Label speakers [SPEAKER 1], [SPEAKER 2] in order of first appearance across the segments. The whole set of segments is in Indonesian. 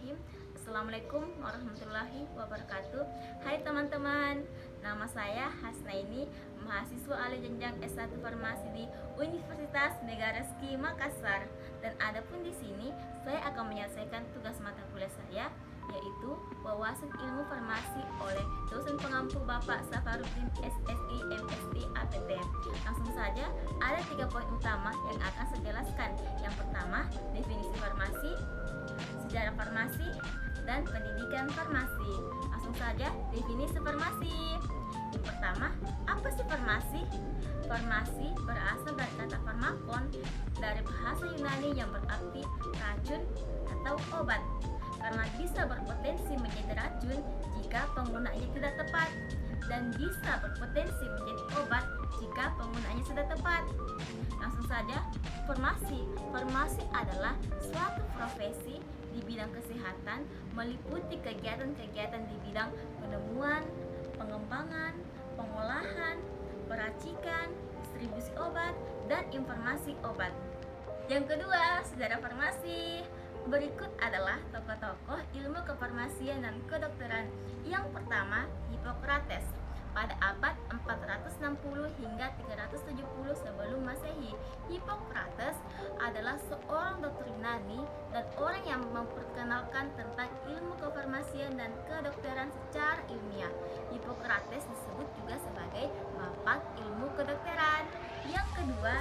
[SPEAKER 1] Bismillahirrahmanirrahim. Assalamualaikum warahmatullahi wabarakatuh. Hai teman-teman, nama saya Hasnaini, mahasiswa alih jenjang S1 Farmasi di Universitas Megareski Makassar. Dan adapun di sini saya akan menyelesaikan tugas mata kuliah saya, yaitu wawasan ilmu farmasi oleh dosen pengampu Bapak Safarudin SSI MSI APT. Langsung saja, ada 3 poin utama yang akan saya jelaskan. Yang pertama, definisi farmasi, sejarah farmasi, dan pendidikan farmasi. Langsung saja, definisi farmasi. Yang pertama, apa sih farmasi? Farmasi berasal dari kata farmakon, dari bahasa Yunani yang berarti racun atau obat, karena bisa berpotensi menjadi racun jika penggunaannya tidak tepat, dan bisa berpotensi menjadi obat jika penggunaannya sudah tepat. Langsung saja, farmasi adalah suatu profesi di bidang kesehatan, meliputi kegiatan-kegiatan di bidang penemuan, pengembangan, pengolahan, peracikan, distribusi obat, dan informasi obat. Yang kedua, sejarah farmasi. Berikut adalah tokoh-tokoh ilmu kefarmasian dan kedokteran. Yang pertama, Hippocrates pada abad 460 hingga 370 sebelum Masehi. Hippocrates adalah seorang dokter Yunani dan orang yang memperkenalkan tentang ilmu kefarmasian dan kedokteran secara ilmiah. Hippocrates disebut juga sebagai bapak ilmu kedokteran. Yang kedua,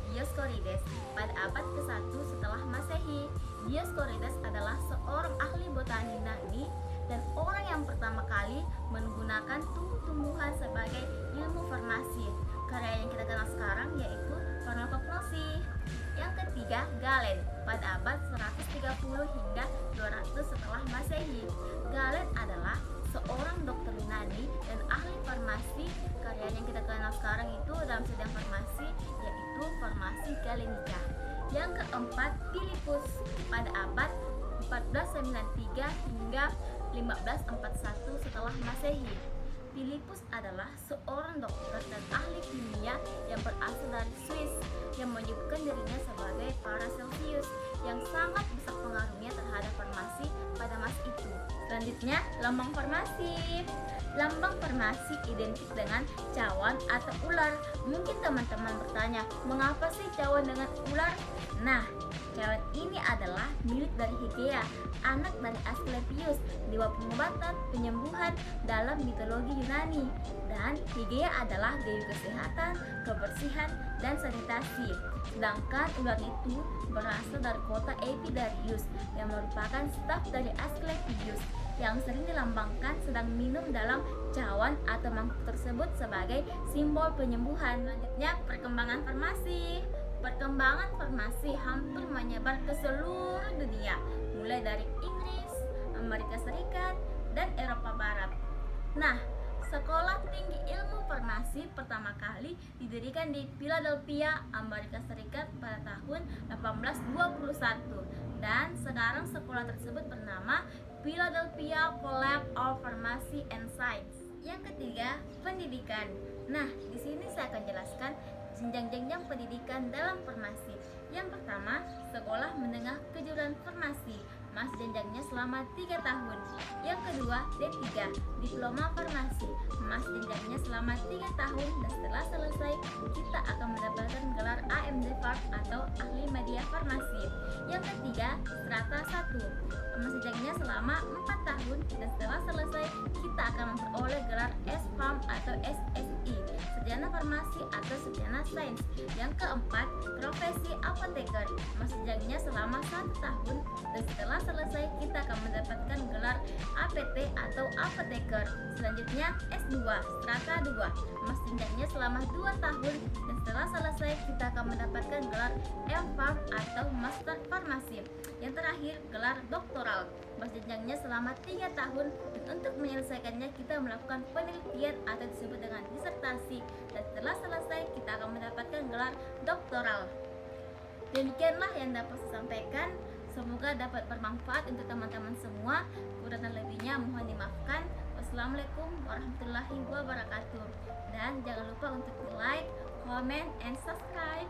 [SPEAKER 1] Dioscorides pada abad ke-1 setelah Masehi. Dioscorides adalah seorang ahli botani Yunani dan orang yang pertama kali menggunakan tumbuh-tumbuhan sebagai ilmu farmasi. Karya yang kita kenal sekarang yaitu farmakognosi. Yang ketiga, Galen pada abad 130 hingga 200 setelah Masehi. Galen adalah seorang dokter Yunani dan ahli farmasi. Karya yang kita kenal sekarang itu dalam bidang farmasi yaitu farmasi galenica. Yang keempat, Philippus pada abad 1493 hingga 1541 setelah Masehi. Philippus adalah seorang dokter dan ahli kimia yang berasal dari Swiss yang menyebutkan dirinya sebagai Paracelsus yang sangat besar pengaruhnya terhadap farmasi pada masa itu. Selanjutnya, lambang farmasi. Lambang farmasi identik dengan cawan atau ular. Mungkin teman-teman bertanya, mengapa sih cawan dengan ular? Nah, cawan ini adalah milik dari Hygieia, anak dari Asclepius, dewa pengobatan, penyembuhan dalam mitologi Yunani. Dan Hygieia adalah dewi kesehatan, kebersihan, dan sanitasi. Sedangkan ular itu berasal dari kota Epidaurus yang merupakan staf dari Asclepius yang sering dilambangkan sedang minum dalam cawan atau mangkuk tersebut sebagai simbol penyembuhan. Selanjutnya, perkembangan farmasi. Perkembangan farmasi hampir menyebar ke seluruh dunia, mulai dari Inggris, Amerika Serikat, dan Eropa Barat. Nah, Sekolah Tinggi Ilmu Farmasi pertama kali didirikan di Philadelphia, Amerika Serikat pada tahun 1821 dan sekarang sekolah tersebut bernama Philadelphia College of Pharmacy and Science. Yang ketiga, pendidikan. Nah, di sini saya akan jelaskan jenjang-jenjang pendidikan dalam farmasi. Yang pertama, sekolah menengah kejuruan farmasi. Mas jenjangnya selama 3 tahun. Yang kedua, D3, diploma farmasi. Mas jenjangnya selama 3 tahun dan setelah selesai kita akan mendapatkan gelar AMD Pharm atau ahli media farmasi. Yang ketiga, strata 1. Mas jenjangnya selama 4 tahun dan setelah selesai kita akan memperoleh gelar S-Pharm atau SSI, sarjana farmasi atau sarjana sains. Yang keempat, profesi apoteker. Mas jenjangnya selama 1 tahun dan setelah selesai kita akan mendapatkan gelar APT atau apoteker. Selanjutnya, S2, strata 2. Mas jenjangnya selama 2 tahun dan setelah selesai kita akan mendapatkan gelar M-Pharm atau master farmasi. Yang terakhir, gelar doktoral. Mas jenjangnya selama 3 tahun dan untuk menyelesaikannya kita melakukan penelitian atau disebut dengan disertasi dan setelah selesai kita akan mendapatkan gelar doktoral. Demikianlah yang dapat saya sampaikan. Semoga dapat bermanfaat untuk teman-teman semua. Kurang dan lebihnya mohon dimaafkan. Wassalamualaikum warahmatullahi wabarakatuh. Dan jangan lupa untuk like, comment, and subscribe.